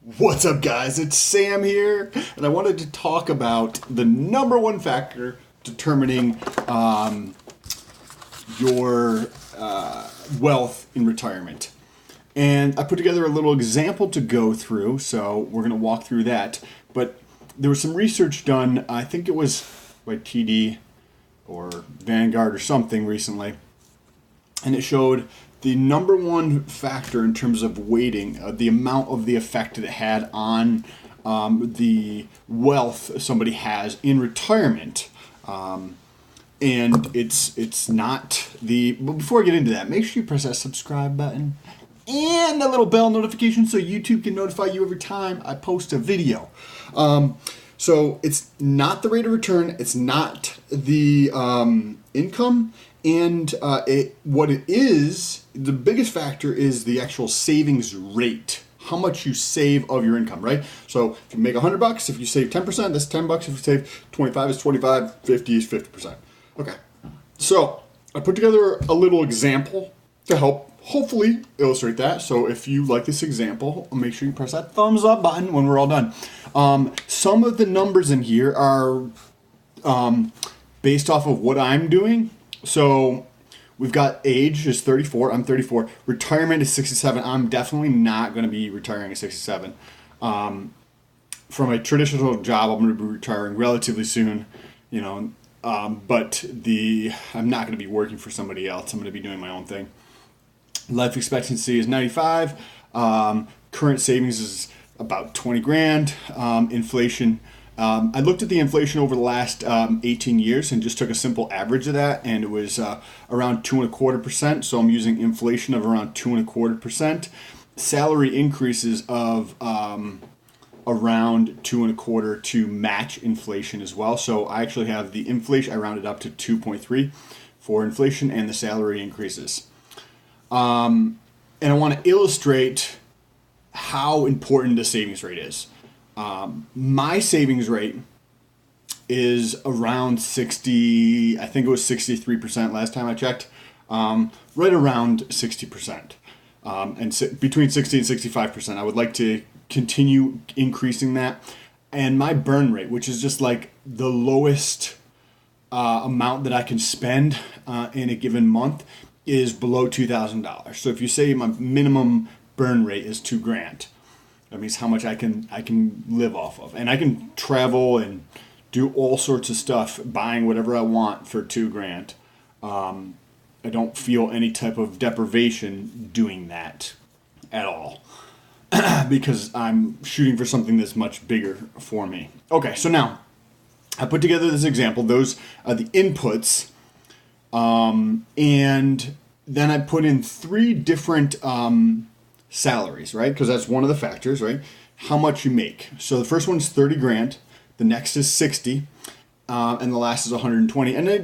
What's up, guys? It's Sam here, and I wanted to talk about the number one factor determining your wealth in retirement. And I put together a little example to go through, so we're going to walk through that. But there was some research done, I think it was by TD or Vanguard or something recently, and it showed the number one factor in terms of weighting, the amount of the effect it had on the wealth somebody has in retirement. And it's not the. But before I get into that, make sure you press that subscribe button and the little bell notification so YouTube can notify you every time I post a video. So it's not the rate of return. It's not the income. And what it is, the biggest factor is the actual savings rate. How much you save of your income, right? So if you make $100, if you save 10%, that's $10. If you save 25, it's 25. 50 is 50%. Okay. So I put together a little example to help hopefully illustrate that. So if you like this example, make sure you press that thumbs up button when we're all done. Some of the numbers in here are based off of what I'm doing. So we've got age is 34. I'm 34. Retirement is 67. I'm definitely not going to be retiring at 67. From a traditional job, I'm going to be retiring relatively soon, but I'm not going to be working for somebody else. I'm going to be doing my own thing. Life expectancy is 95. Current savings is about 20 grand. Inflation. I looked at the inflation over the last 18 years and just took a simple average of that, and it was around 2.25%. So I'm using inflation of around 2.25%. Salary increases of around 2.25 to match inflation as well. So I actually have the inflation. I rounded up to 2.3 for inflation and the salary increases. And I want to illustrate how important the savings rate is. My savings rate is around 60, I think it was 63% last time I checked, right around 60%, and between 60 and 65%. I would like to continue increasing that. And my burn rate, which is just like the lowest amount that I can spend in a given month, is below $2,000. So if you say my minimum burn rate is $2,000, that means how much I can live off of, and I can travel and do all sorts of stuff, buying whatever I want for $2,000. I don't feel any type of deprivation doing that at all because I'm shooting for something that's much bigger for me. Okay, so now I put together this example. Those are the inputs, and then I put in three different salaries, right? Because that's one of the factors, right? How much you make. So the first one's 30 grand, the next is 60, and the last is 120. And I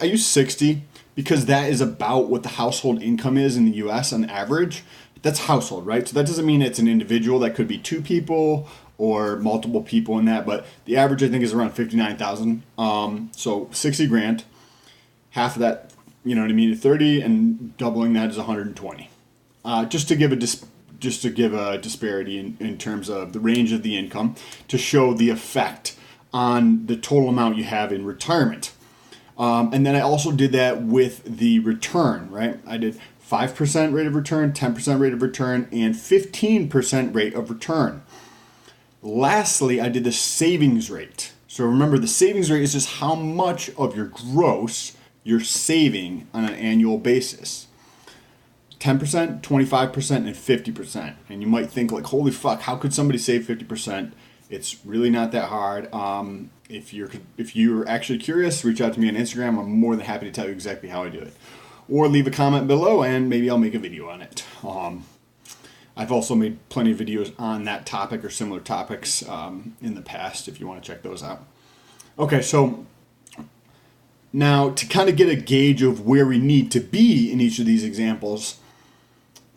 use 60 because that is about what the household income is in the US on average. That's household, right? So that doesn't mean it's an individual. That could be two people or multiple people in that, but the average I think is around 59,000. So 60 grand, half of that, you know what I mean, 30, and doubling that is 120. Just to give a disparity in terms of the range of the income, to show the effect on the total amount you have in retirement. And then I also did that with the return, right? I did 5% rate of return, 10% rate of return, and 15% rate of return. Lastly, I did the savings rate. So remember, the savings rate is just how much of your gross you're saving on an annual basis. 10%, 25%, and 50%. And you might think like, holy fuck, how could somebody save 50%? It's really not that hard. If you're actually curious, reach out to me on Instagram. I'm more than happy to tell you exactly how I do it. Or leave a comment below and maybe I'll make a video on it. I've also made plenty of videos on that topic or similar topics in the past if you want to check those out. Okay, so now to kind of get a gauge of where we need to be in each of these examples,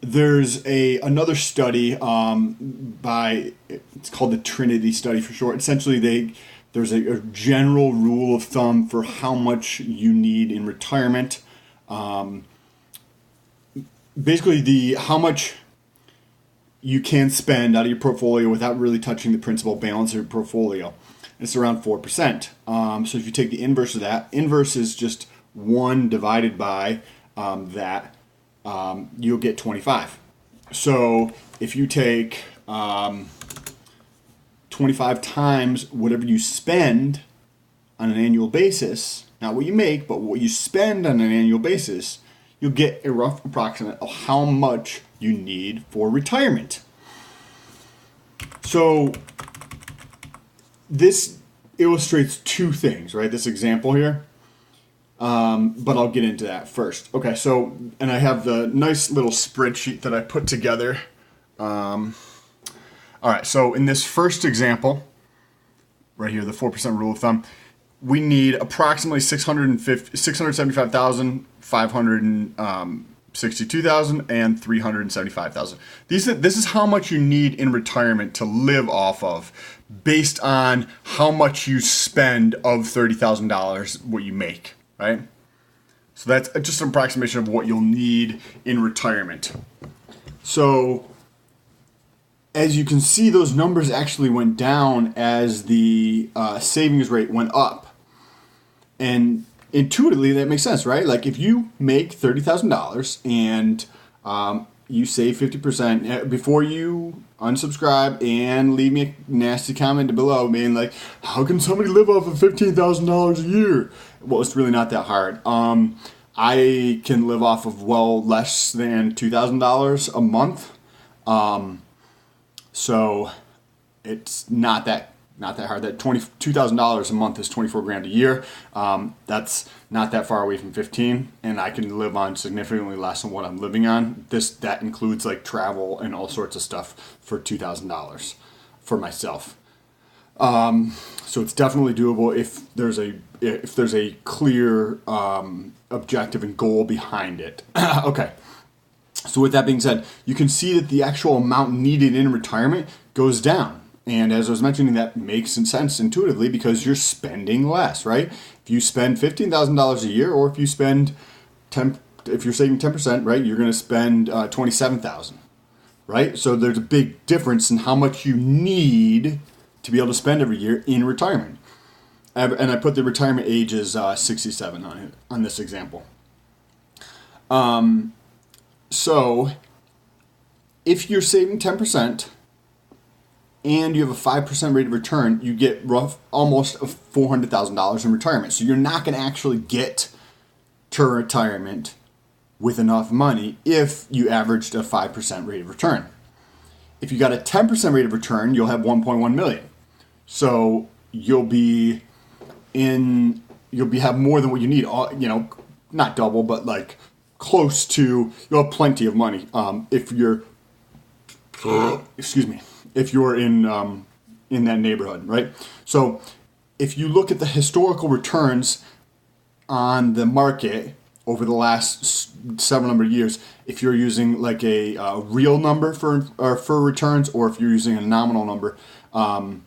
there's another study it's called the Trinity study for short. Essentially, there's a general rule of thumb for how much you need in retirement. Basically, how much you can spend out of your portfolio without really touching the principal balance of your portfolio. It's around 4%. So if you take the inverse of that, inverse is just 1 divided by that, you'll get 25. So if you take 25 times whatever you spend on an annual basis, not what you make, but what you spend on an annual basis, you'll get a rough approximate of how much you need for retirement. So this illustrates two things, right? This example here. But I'll get into that first. Okay, so, and I have the nice little spreadsheet that I put together. All right, so in this first example, right here, the 4% rule of thumb, we need approximately 675,562,000 and 375,000. This is how much you need in retirement to live off of, based on how much you spend of $30,000 what you make, right? So that's just an approximation of what you'll need in retirement. So as you can see, those numbers actually went down as the savings rate went up. And intuitively, that makes sense, right? Like if you make $30,000 and you save 50%, before you unsubscribe and leave me a nasty comment below, being like, how can somebody live off of $15,000 a year? Well, it's really not that hard. I can live off of well less than $2,000 a month. So it's not that hard. That $22,000 a month is $24,000 a year. That's not that far away from 15, and I can live on significantly less than what I'm living on. That includes like travel and all sorts of stuff for $2,000 for myself. So it's definitely doable if there's a clear objective and goal behind it. Okay. So with that being said, you can see that the actual amount needed in retirement goes down. And as I was mentioning, that makes sense intuitively because you're spending less, right? If you spend $15,000 a year, or if you're saving 10%, right, you're going to spend $27,000, right? So there's a big difference in how much you need to be able to spend every year in retirement. And I put the retirement age as 67 on this example. So if you're saving 10%, and you have a 5% rate of return, you get almost $400,000 in retirement. So you're not going to actually get to retirement with enough money if you averaged a 5% rate of return. If you got a 10% rate of return, you'll have 1.1 million. So you'll have more than what you need. Not double, but like close to. You'll have plenty of money if you're. If you're in that neighborhood, right? So if you look at the historical returns on the market over the last several number of years, if you're using like a real number for returns, or if you're using a nominal number, and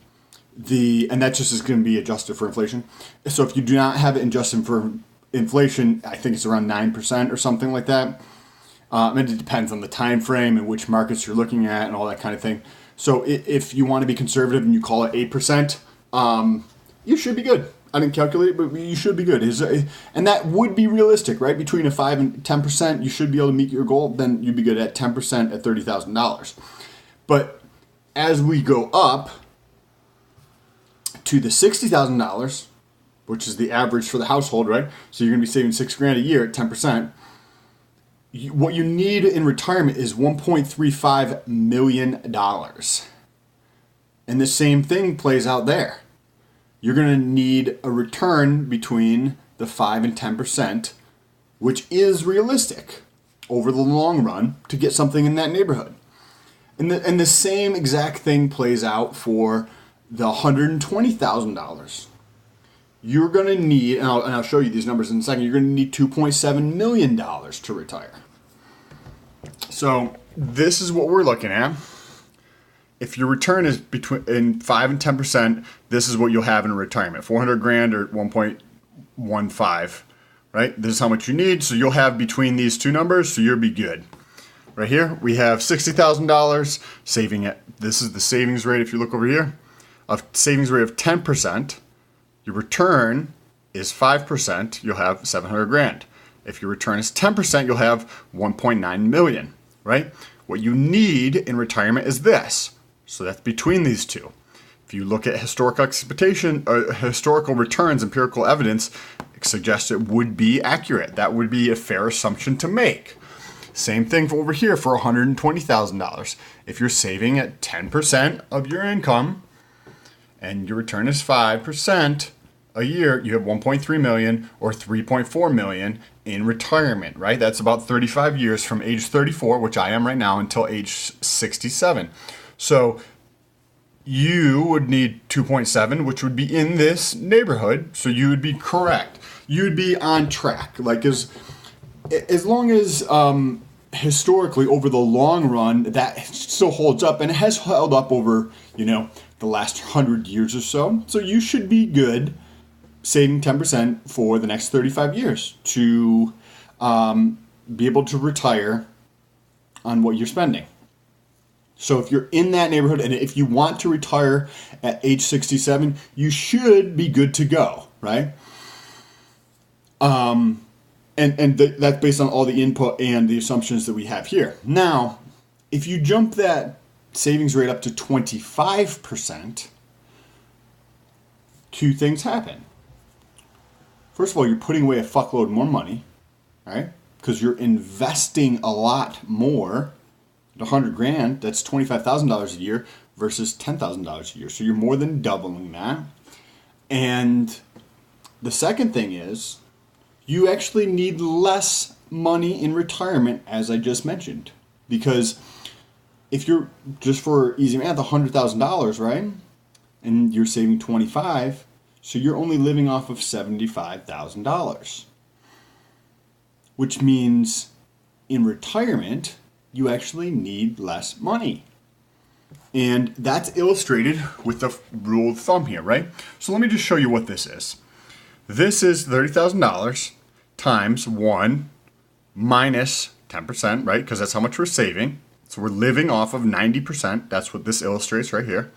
that just is going to be adjusted for inflation. So if you do not have it adjusted for inflation, I think it's around 9% or something like that. And it depends on the time frame and which markets you're looking at and all that kind of thing. So if you want to be conservative and you call it 8%, you should be good. I didn't calculate it, but you should be good. And that would be realistic, right? Between a 5 and 10%, you should be able to meet your goal. Then you'd be good at 10% at $30,000. But as we go up to the $60,000, which is the average for the household, right? So you're going to be saving $6,000 a year at 10%. What you need in retirement is $1.35 million. And the same thing plays out there. You're going to need a return between the 5 and 10%, which is realistic over the long run to get something in that neighborhood. And the same exact thing plays out for the $120,000. You're going to need, and I'll show you these numbers in a second, you're going to need $2.7 million to retire. So this is what we're looking at. If your return is between 5 and 10%, this is what you'll have in retirement. $400,000 or 1.15, right? This is how much you need. So you'll have between these two numbers, so you'll be good. Right here, we have $60,000 saving it. This is the savings rate, if you look over here, of savings rate of 10%. Your return is 5%, you'll have 700 grand. If your return is 10%, you'll have 1.9 million, right? What you need in retirement is this. So that's between these two. If you look at historical expectation, historical returns, empirical evidence, it suggests it would be accurate. That would be a fair assumption to make. Same thing over here for $120,000. If you're saving at 10% of your income and your return is 5% a year, you have 1.3 million or 3.4 million in retirement, right? That's about 35 years from age 34, which I am right now, until age 67. So you would need 2.7, which would be in this neighborhood. So you would be correct. You would be on track. Like as long as historically over the long run that still holds up, and it has held up over the last 100 years or so. So you should be good saving 10% for the next 35 years to be able to retire on what you're spending. So if you're in that neighborhood and if you want to retire at age 67, you should be good to go, right? That's based on all the input and the assumptions that we have here. Now, if you jump that savings rate up to 25%, two things happen. First of all, you're putting away a fuckload more money, right? Because you're investing a lot more. At 100 grand, that's $25,000 a year versus $10,000 a year. So you're more than doubling that. And the second thing is, you actually need less money in retirement, as I just mentioned. Because if you're, just for easy math, $100,000, right? And you're saving 25, so you're only living off of $75,000. Which means in retirement, you actually need less money. And that's illustrated with the rule of thumb here, right? So let me just show you what this is. This is $30,000 times 1 minus 10%, right? Because that's how much we're saving. So we're living off of 90%. That's what this illustrates right here.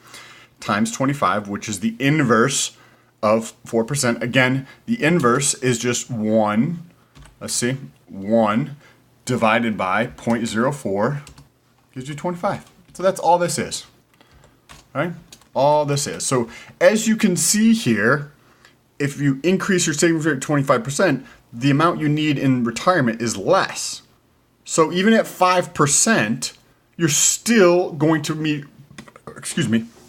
Times 25, which is the inverse of 4%. Again, the inverse is just 1. Let's see. 1 divided by 0.04 gives you 25. So that's all this is. All right? All this is. So as you can see here, if you increase your savings rate 25%, the amount you need in retirement is less. So even at 5%, you're still going to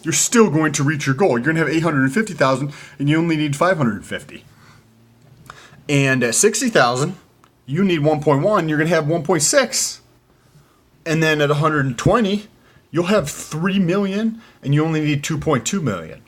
you're still going to reach your goal. You're going to have 850,000 and you only need 550. And at 60,000, you need 1.1, you're going to have 1.6. And then at 120, you'll have 3 million and you only need 2.2 million.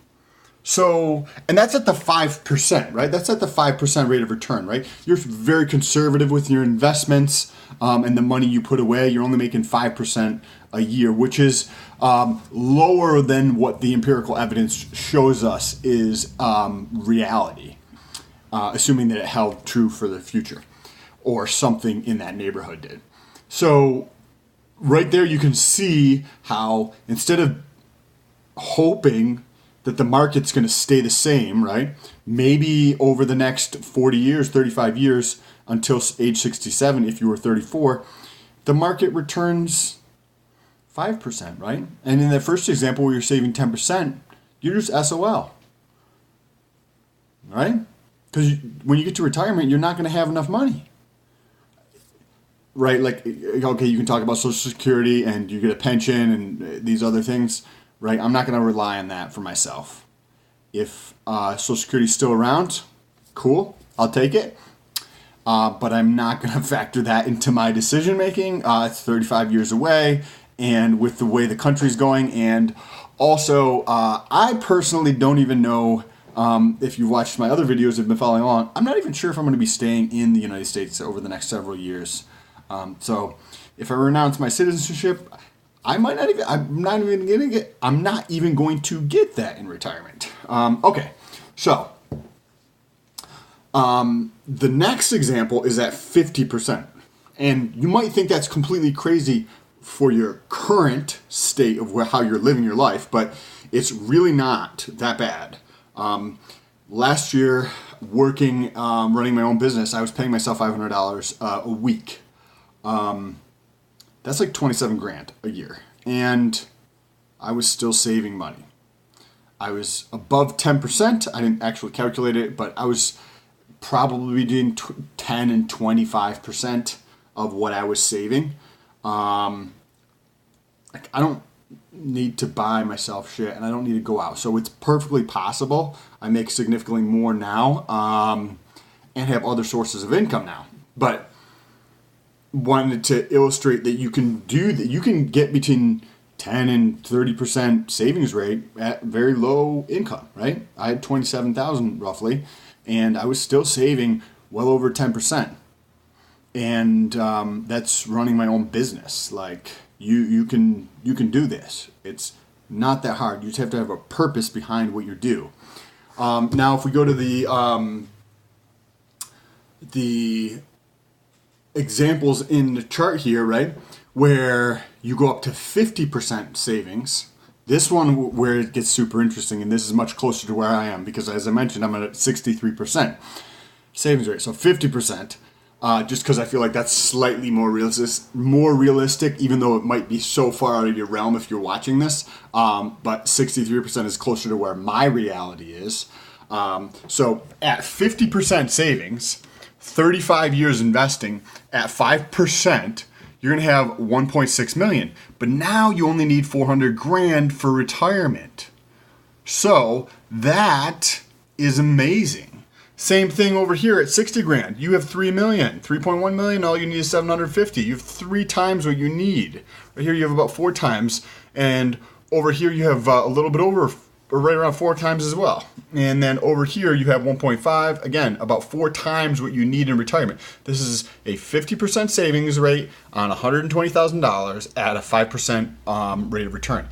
So, and that's at the 5%, right? That's at the 5% rate of return, right? You're very conservative with your investments and the money you put away. You're only making 5% a year, which is lower than what the empirical evidence shows us is reality, assuming that it held true for the future or something in that neighborhood did. So right there you can see how instead of hoping that the market's going to stay the same, right? Maybe over the next 40 years, 35 years, until age 67, if you were 34, the market returns 5%, right? And in the first example where you're saving 10%, you're just SOL, right? Because when you get to retirement, you're not going to have enough money, right? Like, okay, you can talk about Social Security and you get a pension and these other things, right? I'm not going to rely on that for myself. If Social Security is still around, cool, I'll take it. But I'm not going to factor that into my decision making. It's 35 years away, and with the way the country's going, and also I personally don't even know if you've watched my other videos, have been following along. I'm not even sure if I'm going to be staying in the United States over the next several years. So if I renounce my citizenship, I'm not even going to get that in retirement. Okay, so the next example is at 50%. And you might think that's completely crazy for your current state of how you're living your life, but it's really not that bad. Last year, working, running my own business, I was paying myself $500 a week. That's like 27 grand a year. And I was still saving money. I was above 10%. I didn't actually calculate it, but I was probably doing 10 and 25% of what I was saving. Like, I don't need to buy myself shit, and I don't need to go out. So it's perfectly possible. I make significantly more now, and have other sources of income now. But wanted to illustrate that you can do that. You can get between 10 and 30% savings rate at very low income, right? I had 27,000 roughly, and I was still saving well over 10%. And that's running my own business. Like, you can do this. It's not that hard. You just have to have a purpose behind what you do. Now, if we go to the examples in the chart here, right, where you go up to 50% savings. This one where it gets super interesting, and this is much closer to where I am because, as I mentioned, I'm at 63% savings rate. So 50%. Just because I feel like that's slightly more realistic, even though it might be so far out of your realm if you're watching this. But 63% is closer to where my reality is. So at 50% savings, 35 years investing at 5%, you're going to have 1.6 million. But now you only need 400 grand for retirement. So that is amazing. Same thing over here at 60 grand. You have 3 million, 3.1 million. All you need is 750. You have 3 times what you need. Right here you have about 4 times. And over here you have a little bit over, or right around 4 times as well. And then over here you have 1.5. Again, about 4 times what you need in retirement. This is a 50% savings rate on $120,000 at a 5% rate of return.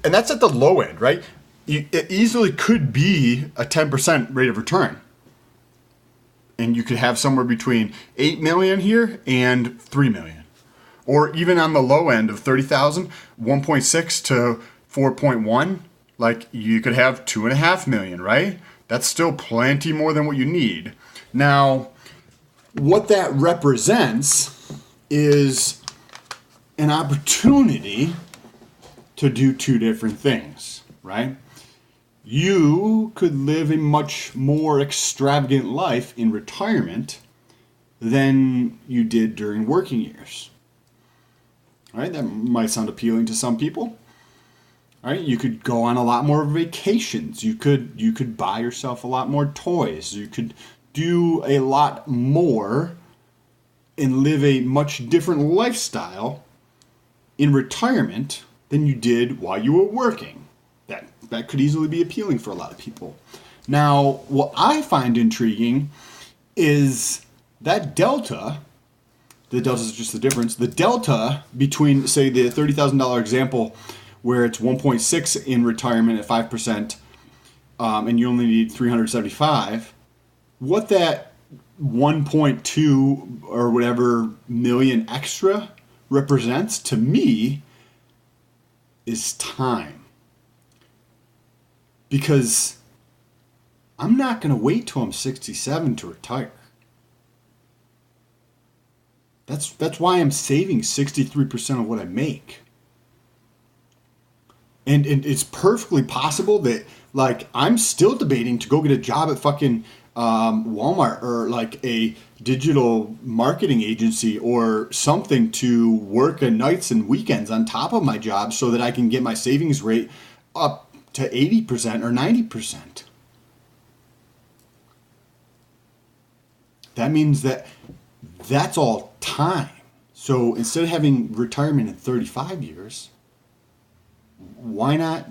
And that's at the low end, right? It easily could be a 10% rate of return. And you could have somewhere between 8 million here and 3 million. Or even on the low end of 30,000, 1.6 to 4.1, like you could have 2.5 million, right? That's still plenty more than what you need. Now, what that represents is an opportunity to do 2 different things, right? You could live a much more extravagant life in retirement than you did during working years. All right, that might sound appealing to some people. All right, you could go on a lot more vacations. You could buy yourself a lot more toys. You could do a lot more and live a much different lifestyle in retirement than you did while you were working. That could easily be appealing for a lot of people. Now, what I find intriguing is that delta, the delta is just the difference, the delta between, say, the $30,000 example where it's 1.6 in retirement at 5%, and you only need 375, what that 1.2 or whatever million extra represents to me is time. Because I'm not going to wait till I'm 67 to retire. That's why I'm saving 63% of what I make. And it's perfectly possible that, like, I'm still debating to go get a job at fucking Walmart or like a digital marketing agency or something to work at nights and weekends on top of my job so that I can get my savings rate up to 80% or 90%. That means that's all time. So instead of having retirement in 35 years, why not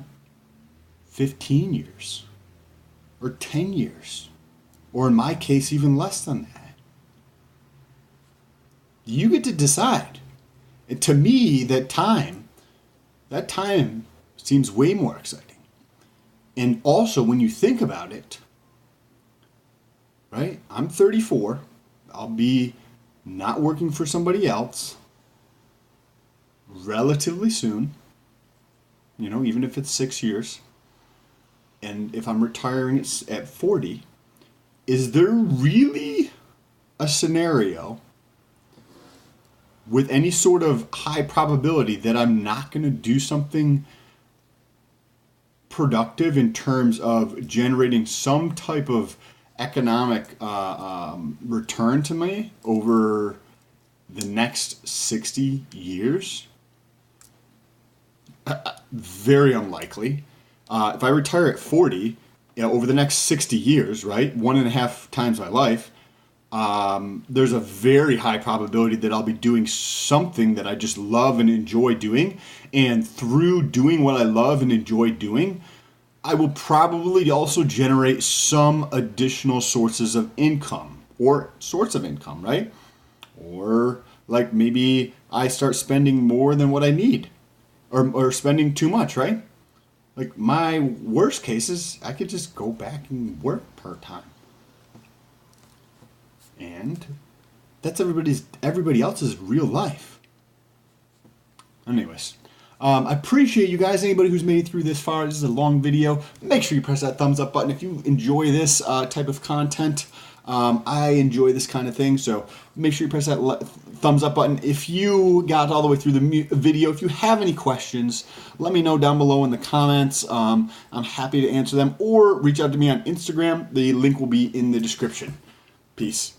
15 years or 10 years? Or in my case, even less than that. You get to decide. And to me, that time seems way more exciting. And also, when you think about it, right? I'm 34. I'll be not working for somebody else relatively soon, even if it's 6 years, and if I'm retiring at 40, is there really a scenario with any sort of high probability that I'm not going to do something productive in terms of generating some type of economic return to me over the next 60 years? Very unlikely. If I retire at 40, over the next 60 years, right, 1.5 times my life, there's a very high probability that I'll be doing something that I just love and enjoy doing. And through doing what I love and enjoy doing, I will probably also generate some additional sources of income or sorts of income, right? Or like maybe I start spending more than what I need or spending too much, right? Like my worst case is I could just go back and work part-time. And that's everybody else's real life. Anyways, I appreciate you guys. Anybody who's made it through this far, this is a long video. Make sure you press that thumbs up button if you enjoy this type of content. I enjoy this kind of thing, so make sure you press that thumbs up button. If you got all the way through the video, if you have any questions, let me know down below in the comments. I'm happy to answer them, or reach out to me on Instagram. The link will be in the description. Peace.